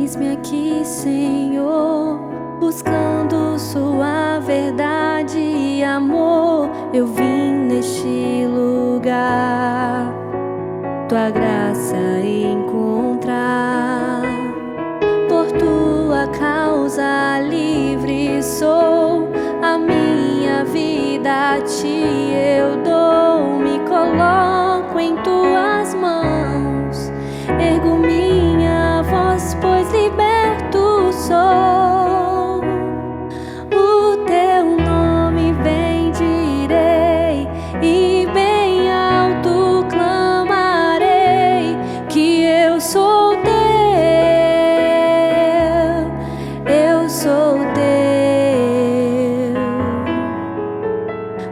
Eis-me aqui, Senhor, buscando sua verdade e amor. Eu vim neste lugar, tua graça encontrar. Por tua causa livre sou, a minha vida a ti eu dou. Me coloco em tuas mãos, ergo minha voz, pois liberto sou. O teu nome bendirei e bem alto clamarei que eu sou teu, eu sou teu.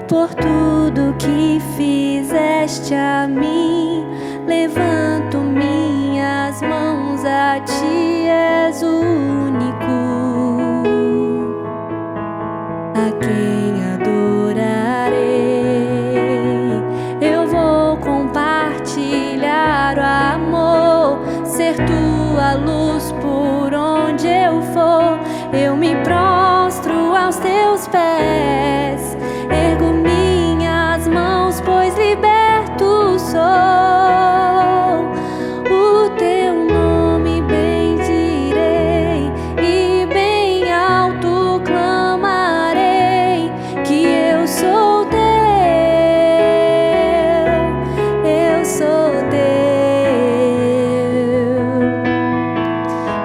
Por tudo que fizeste a mim, levanto minhas mãos a ti, és o único a quem adorarei. Eu vou compartilhar o amor, ser tua luz por onde eu for. Eu me prostro aos teus pés, ergo minhas mãos, pois liberto sou. O teu nome bendirei e bem alto clamarei que eu sou teu, eu sou teu.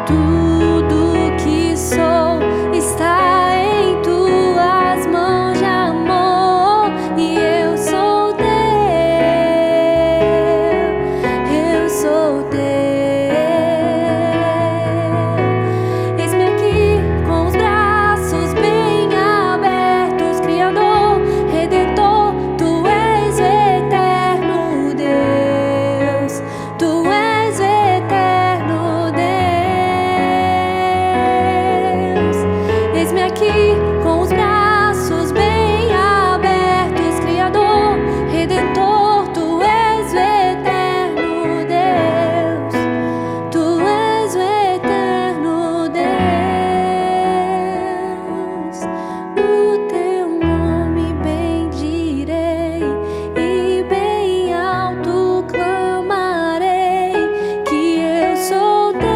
Tudo que sou está em tuas mãos de amor e eu sou teu, eu sou teu. Eis-me aqui com os braços bem abertos, Criador, Redentor, tu és o eterno Deus, tu és o eterno Deus. Eis-me aqui com os braços bem abertos, Criador, Redentor, tu és o eterno Deus, tu és o eterno Deus. O teu nome bendirei e bem alto clamarei que eu sou teu,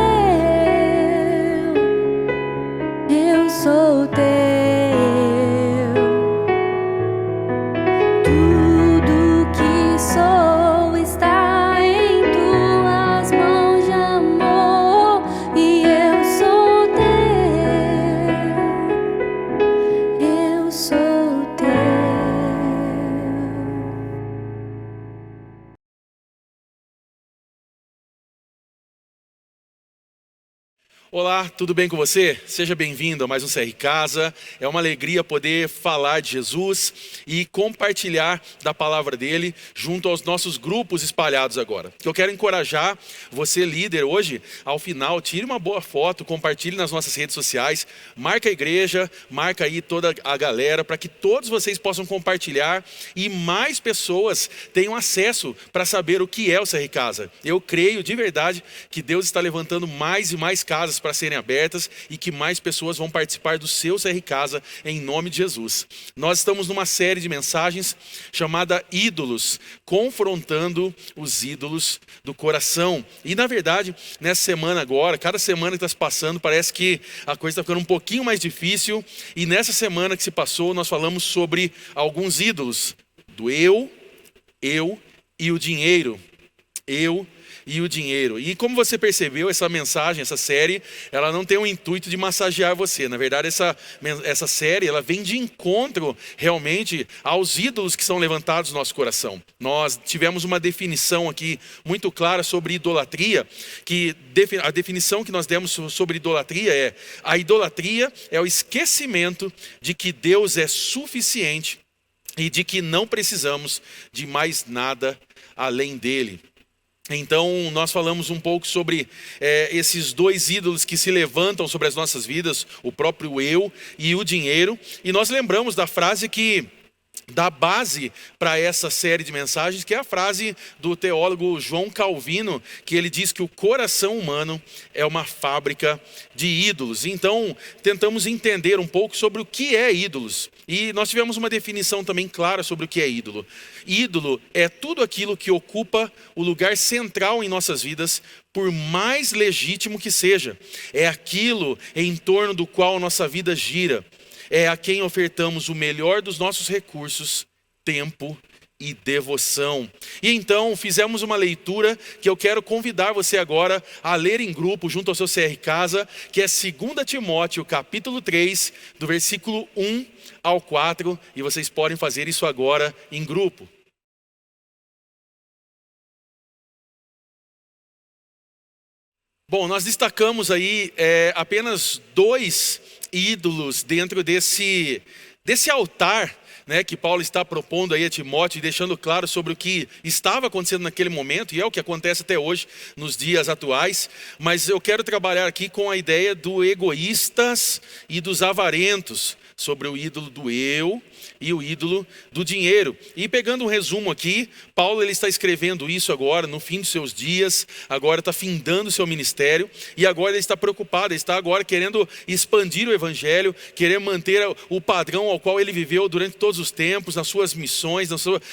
eu sou teu. Tudo que sou está em tuas mãos de amor e eu sou teu, eu sou teu. Olá, tudo bem com você? Seja bem-vindo a mais um CR Casa. É uma alegria poder falar de Jesus e compartilhar da palavra dele junto aos nossos grupos espalhados agora. Eu quero encorajar você, líder, hoje, ao final, tire uma boa foto, compartilhe nas nossas redes sociais, marca a igreja, marca aí toda a galera, para que todos vocês possam compartilhar e mais pessoas tenham acesso para saber o que é o CR Casa. Eu creio de verdade que Deus está levantando mais e mais casas para serem abertas e que mais pessoas vão participar do seu CR Casa em nome de Jesus. Nós estamos numa série de mensagens chamada Ídolos, confrontando os ídolos do coração. E na verdade, nessa semana agora, cada semana que está se passando, parece que a coisa está ficando um pouquinho mais difícil. E nessa semana que se passou, nós falamos sobre alguns ídolos, do eu e o dinheiro. Eu e o dinheiro. E como você percebeu, essa mensagem, essa série, ela não tem o intuito de massagear você. Na verdade, essa série, ela vem de encontro realmente aos ídolos que são levantados no nosso coração. Nós tivemos uma definição aqui muito clara sobre idolatria, que a definição que nós demos sobre idolatria é: a idolatria é o esquecimento de que Deus é suficiente e de que não precisamos de mais nada além dele. Então nós falamos um pouco sobre esses dois ídolos que se levantam sobre as nossas vidas, o próprio eu e o dinheiro. E nós lembramos da frase que dá base para essa série de mensagens, que é a frase do teólogo João Calvino, que ele diz que o coração humano é uma fábrica de ídolos. Então, tentamos entender um pouco sobre o que é ídolos. E nós tivemos uma definição também clara sobre o que é ídolo. Ídolo é tudo aquilo que ocupa o lugar central em nossas vidas, por mais legítimo que seja. É aquilo em torno do qual nossa vida gira. É a quem ofertamos o melhor dos nossos recursos, tempo e devoção. E então fizemos uma leitura que eu quero convidar você agora a ler em grupo junto ao seu CR Casa, que é 2 Timóteo capítulo 3, do versículo 1 ao 4, e vocês podem fazer isso agora em grupo. Bom, nós destacamos aí apenas 2 ídolos dentro desse altar, né, que Paulo está propondo aí a Timóteo e deixando claro sobre o que estava acontecendo naquele momento, e é o que acontece até hoje, nos dias atuais. Mas eu quero trabalhar aqui com a ideia do egoístas e dos avarentos, sobre o ídolo do eu e o ídolo do dinheiro. E pegando um resumo aqui, Paulo ele está escrevendo isso agora, no fim dos seus dias, agora está findando o seu ministério, e agora ele está preocupado, ele está agora querendo expandir o evangelho, querendo manter o padrão ao qual ele viveu durante todos os tempos, nas suas missões,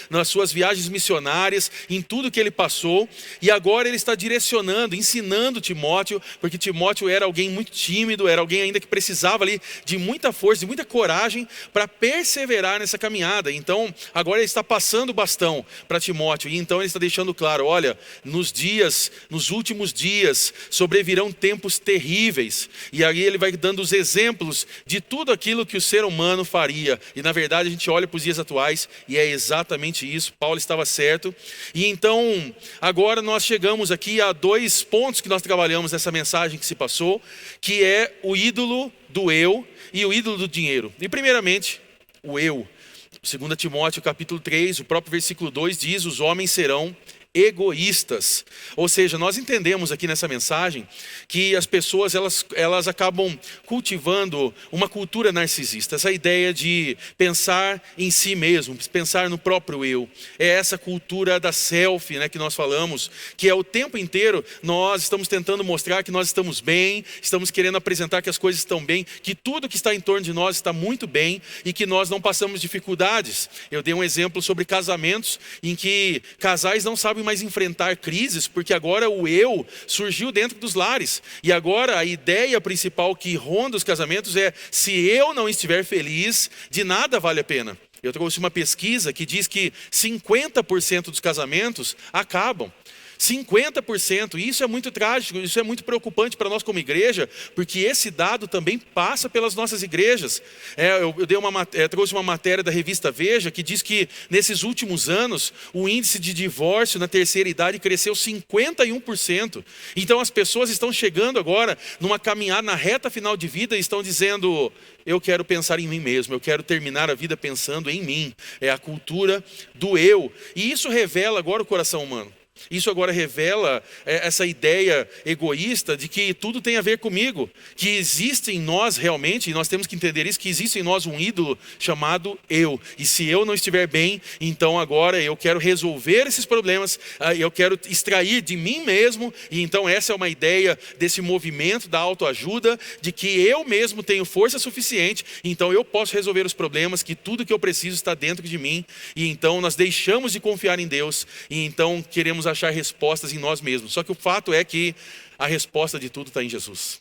nas suas viagens missionárias, em tudo que ele passou, e agora ele está direcionando, ensinando Timóteo, porque Timóteo era alguém muito tímido, era alguém ainda que precisava ali de muita força, de muita coragem para perseverar nessa caminhada. Então agora ele está passando o bastão para Timóteo, e então ele está deixando claro: olha, nos últimos dias sobrevirão tempos terríveis, e aí ele vai dando os exemplos de tudo aquilo que o ser humano faria, e na verdade a gente olha para os dias atuais e é exatamente isso. Paulo estava certo. E então agora nós chegamos aqui a 2 pontos que nós trabalhamos nessa mensagem que se passou, que é o ídolo do eu e o ídolo do dinheiro. E primeiramente, o eu. 2 Timóteo capítulo 3, o próprio versículo 2 diz: os homens serão egoístas. Ou seja, nós entendemos aqui nessa mensagem que as pessoas elas acabam cultivando uma cultura narcisista, essa ideia de pensar em si mesmo, pensar no próprio eu. É essa cultura da selfie, né, que nós falamos, que é o tempo inteiro nós estamos tentando mostrar que nós estamos bem, estamos querendo apresentar que as coisas estão bem, que tudo que está em torno de nós está muito bem e que nós não passamos dificuldades. Eu dei um exemplo sobre casamentos em que casais não sabem mais enfrentar crises, porque agora o eu surgiu dentro dos lares, e agora a ideia principal que ronda os casamentos é: se eu não estiver feliz, de nada vale a pena. Eu trouxe uma pesquisa que diz que 50% dos casamentos acabam. 50%, e isso é muito trágico, isso é muito preocupante para nós como igreja, porque esse dado também passa pelas nossas igrejas. Eu trouxe uma matéria da revista Veja, que diz que nesses últimos anos, o índice de divórcio na terceira idade cresceu 51%. Então as pessoas estão chegando agora numa caminhada na reta final de vida e estão dizendo: eu quero pensar em mim mesmo, eu quero terminar a vida pensando em mim. É a cultura do eu, e isso revela agora o coração humano. Isso agora revela essa ideia egoísta de que tudo tem a ver comigo, que existe em nós realmente, e nós temos que entender isso, que existe em nós um ídolo chamado eu. E se eu não estiver bem, então agora eu quero resolver esses problemas, eu quero extrair de mim mesmo. E então essa é uma ideia desse movimento da autoajuda, de que eu mesmo tenho força suficiente, então eu posso resolver os problemas, que tudo que eu preciso está dentro de mim. E então nós deixamos de confiar em Deus, e então queremos achar respostas em nós mesmos. Só que o fato é que a resposta de tudo está em Jesus.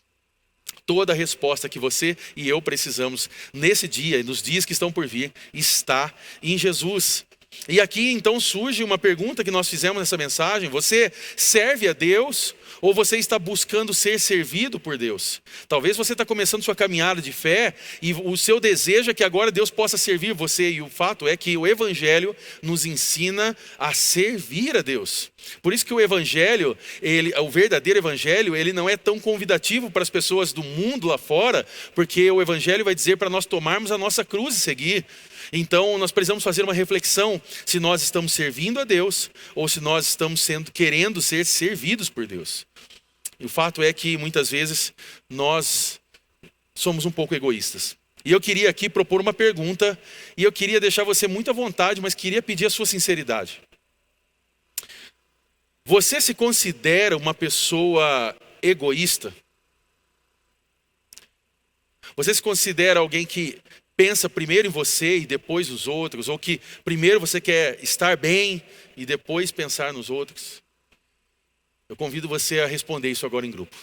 Toda a resposta que você e eu precisamos nesse dia e nos dias que estão por vir está em Jesus. E aqui então surge uma pergunta que nós fizemos nessa mensagem: você serve a Deus ou você está buscando ser servido por Deus? Talvez você está começando sua caminhada de fé e o seu desejo é que agora Deus possa servir você, e o fato é que o Evangelho nos ensina a servir a Deus. Por isso que o Evangelho, o verdadeiro Evangelho, ele não é tão convidativo para as pessoas do mundo lá fora, porque o Evangelho vai dizer para nós tomarmos a nossa cruz e seguir. Então nós precisamos fazer uma reflexão se nós estamos servindo a Deus ou se nós estamos querendo ser servidos por Deus. E o fato é que muitas vezes nós somos um pouco egoístas. E eu queria aqui propor uma pergunta, e eu queria deixar você muito à vontade, mas queria pedir a sua sinceridade. Você se considera uma pessoa egoísta? Você se considera alguém que pensa primeiro em você e depois nos outros? Ou que primeiro você quer estar bem e depois pensar nos outros? Eu convido você a responder isso agora em grupo.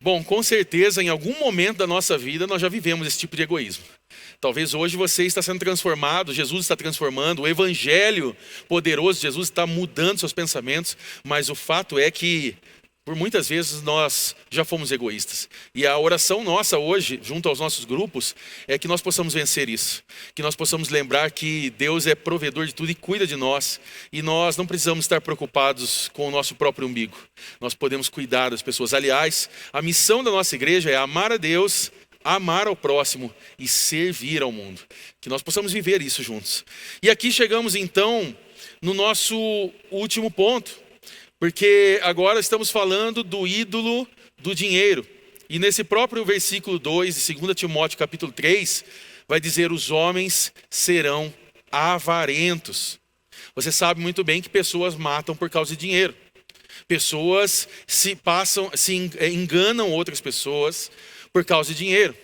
Bom, com certeza, em algum momento da nossa vida, nós já vivemos esse tipo de egoísmo. Talvez hoje você está sendo transformado, Jesus está transformando, o evangelho poderoso de Jesus está mudando seus pensamentos, mas o fato é que, por muitas vezes, nós já fomos egoístas. E a oração nossa hoje, junto aos nossos grupos, é que nós possamos vencer isso. Que nós possamos lembrar que Deus é provedor de tudo e cuida de nós. E nós não precisamos estar preocupados com o nosso próprio umbigo. Nós podemos cuidar das pessoas. Aliás, a missão da nossa igreja é amar a Deus, amar ao próximo e servir ao mundo. Que nós possamos viver isso juntos. E aqui chegamos então no nosso último ponto. Porque agora estamos falando do ídolo do dinheiro. E nesse próprio versículo 2 de 2 Timóteo capítulo 3, vai dizer: os homens serão avarentos. Você sabe muito bem que pessoas matam por causa de dinheiro. Pessoas se enganam outras pessoas por causa de dinheiro.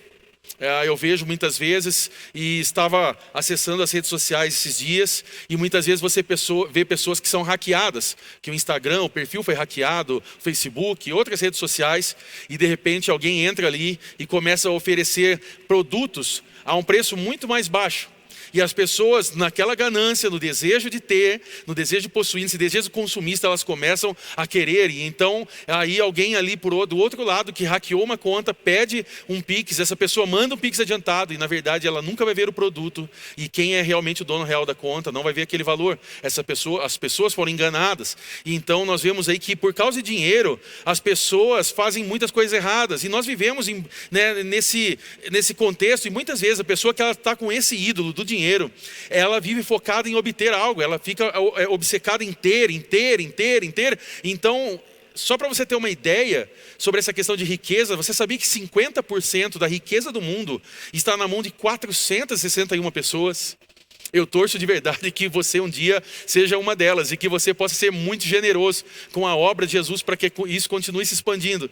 Eu vejo muitas vezes, e estava acessando as redes sociais esses dias, e muitas vezes você vê pessoas que são hackeadas, que o Instagram, o perfil foi hackeado, o Facebook, outras redes sociais, e de repente alguém entra ali e começa a oferecer produtos a um preço muito mais baixo. E as pessoas, naquela ganância, no desejo de ter, no desejo de possuir, nesse desejo consumista, elas começam a querer. E então, aí alguém ali do outro lado que hackeou uma conta, pede um Pix, essa pessoa manda um Pix adiantado, e na verdade ela nunca vai ver o produto. E quem é realmente o dono real da conta não vai ver aquele valor. As pessoas foram enganadas. E então nós vemos aí que por causa de dinheiro, as pessoas fazem muitas coisas erradas. E nós vivemos nesse contexto, e muitas vezes a pessoa que ela está com esse ídolo do dinheiro, ela vive focada em obter algo, ela fica obcecada em ter. Então, só para você ter uma ideia sobre essa questão de riqueza, você sabia que 50% da riqueza do mundo está na mão de 461 pessoas? Eu torço de verdade que você um dia seja uma delas e que você possa ser muito generoso com a obra de Jesus para que isso continue se expandindo.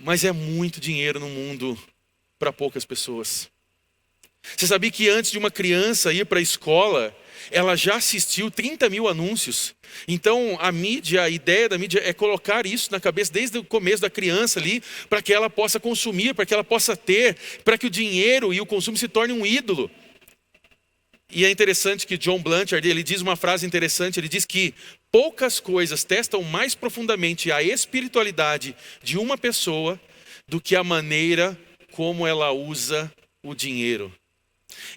Mas é muito dinheiro no mundo para poucas pessoas. Você sabia que antes de uma criança ir para a escola, ela já assistiu 30 mil anúncios? Então a ideia da mídia é colocar isso na cabeça desde o começo da criança ali, para que ela possa consumir, para que ela possa ter, para que o dinheiro e o consumo se tornem um ídolo. E é interessante que John Blanchard, ele diz uma frase interessante, ele diz que poucas coisas testam mais profundamente a espiritualidade de uma pessoa do que a maneira como ela usa o dinheiro.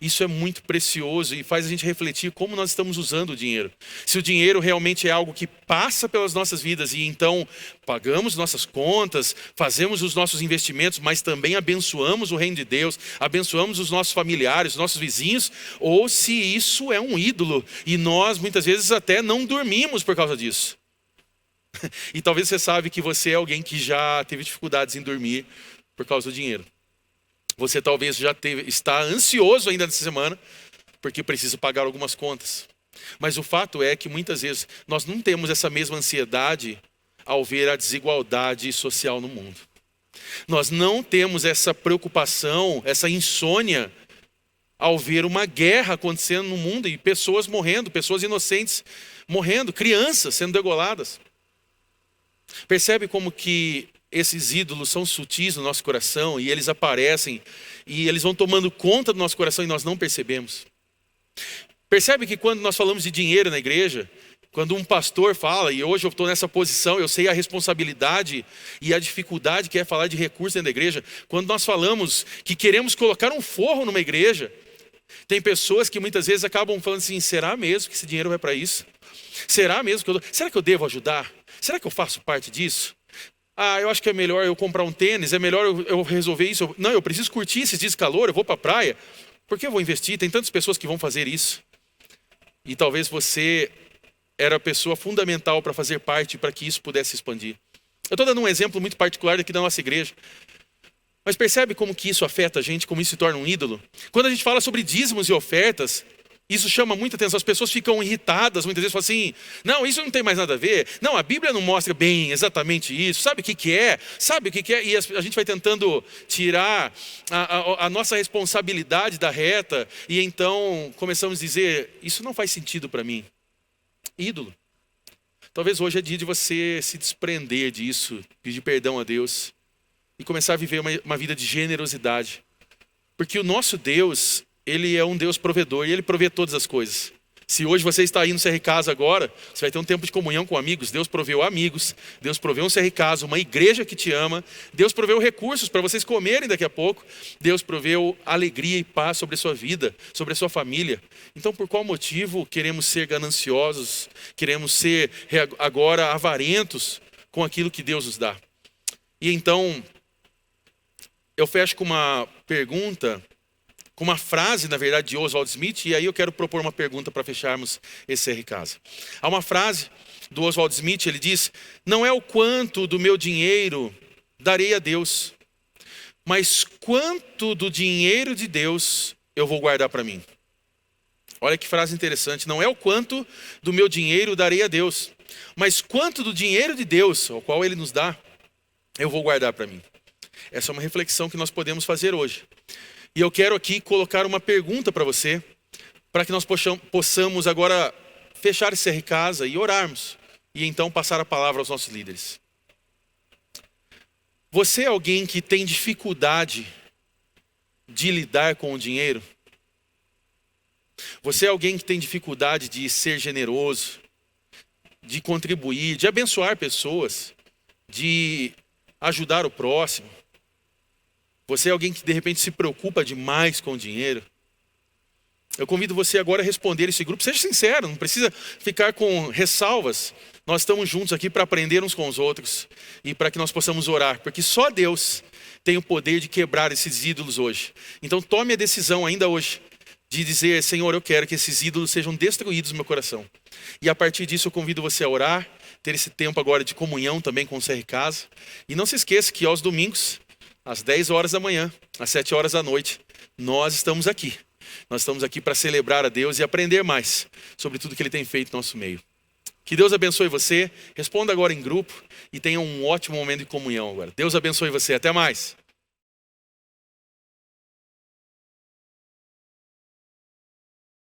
Isso é muito precioso e faz a gente refletir como nós estamos usando o dinheiro. Se o dinheiro realmente é algo que passa pelas nossas vidas e então pagamos nossas contas, fazemos os nossos investimentos, mas também abençoamos o reino de Deus, abençoamos os nossos familiares, os nossos vizinhos, ou se isso é um ídolo e nós muitas vezes até não dormimos por causa disso. E talvez você sabe que você é alguém que já teve dificuldades em dormir por causa do dinheiro. Você talvez está ansioso ainda nessa semana, porque precisa pagar algumas contas. Mas o fato é que muitas vezes nós não temos essa mesma ansiedade ao ver a desigualdade social no mundo. Nós não temos essa preocupação, essa insônia, ao ver uma guerra acontecendo no mundo e pessoas morrendo, pessoas inocentes morrendo, crianças sendo degoladas. Percebe como que esses ídolos são sutis no nosso coração e eles aparecem e eles vão tomando conta do nosso coração e nós não percebemos. Percebe que quando nós falamos de dinheiro na igreja, quando um pastor fala, e hoje eu estou nessa posição, eu sei a responsabilidade e a dificuldade que é falar de recursos dentro da igreja. Quando nós falamos que queremos colocar um forro numa igreja, tem pessoas que muitas vezes acabam falando assim: será mesmo que esse dinheiro vai para isso? Será mesmo será que eu devo ajudar? Será que eu faço parte disso? Eu acho que é melhor eu comprar um tênis, é melhor eu resolver isso. Não, eu preciso curtir esses dias de calor, eu vou para a praia. Por que eu vou investir? Tem tantas pessoas que vão fazer isso. E talvez você era a pessoa fundamental para fazer parte, para que isso pudesse expandir. Eu estou dando um exemplo muito particular daqui da nossa igreja. Mas percebe como que isso afeta a gente, como isso se torna um ídolo? Quando a gente fala sobre dízimos e ofertas, isso chama muita atenção. As pessoas ficam irritadas, muitas vezes falam assim, não, isso não tem mais nada a ver. Não, a Bíblia não mostra bem exatamente isso. Sabe o que que é? Sabe o que que é? E a gente vai tentando tirar a nossa responsabilidade da reta. E então começamos a dizer, isso não faz sentido para mim. Ídolo. Talvez hoje é dia de você se desprender disso, pedir perdão a Deus e começar a viver uma vida de generosidade. Porque o nosso Deus, Ele é um Deus provedor e Ele provê todas as coisas. Se hoje você está aí no CR Casa agora, você vai ter um tempo de comunhão com amigos. Deus proveu amigos, Deus proveu um CR Casa, uma igreja que te ama. Deus proveu recursos para vocês comerem daqui a pouco. Deus proveu alegria e paz sobre a sua vida, sobre a sua família. Então, por qual motivo queremos ser gananciosos? Queremos ser agora avarentos com aquilo que Deus nos dá? E então, eu fecho com uma pergunta, com uma frase, na verdade, de Oswald Smith, e aí eu quero propor uma pergunta para fecharmos esse CR Casa. Há uma frase do Oswald Smith, ele diz, não é o quanto do meu dinheiro darei a Deus, mas quanto do dinheiro de Deus eu vou guardar para mim. Olha que frase interessante, não é o quanto do meu dinheiro darei a Deus, mas quanto do dinheiro de Deus, ao qual Ele nos dá, eu vou guardar para mim. Essa é uma reflexão que nós podemos fazer hoje. E eu quero aqui colocar uma pergunta para você, para que nós possamos agora fechar esse CR Casa e orarmos, e então passar a palavra aos nossos líderes. Você é alguém que tem dificuldade de lidar com o dinheiro? Você é alguém que tem dificuldade de ser generoso, de contribuir, de abençoar pessoas, de ajudar o próximo? Você é alguém que de repente se preocupa demais com o dinheiro? Eu convido você agora a responder esse grupo. Seja sincero, não precisa ficar com ressalvas. Nós estamos juntos aqui para aprender uns com os outros e para que nós possamos orar, porque só Deus tem o poder de quebrar esses ídolos hoje. Então tome a decisão ainda hoje de dizer, Senhor, eu quero que esses ídolos sejam destruídos no meu coração. E a partir disso eu convido você a orar, ter esse tempo agora de comunhão também com o CR Casa. E não se esqueça que aos domingos, às 10 horas da manhã, às 7 horas da noite, nós estamos aqui. Nós estamos aqui para celebrar a Deus e aprender mais sobre tudo que Ele tem feito no nosso meio. Que Deus abençoe você. Responda agora em grupo e tenha um ótimo momento de comunhão agora. Deus abençoe você. Até mais.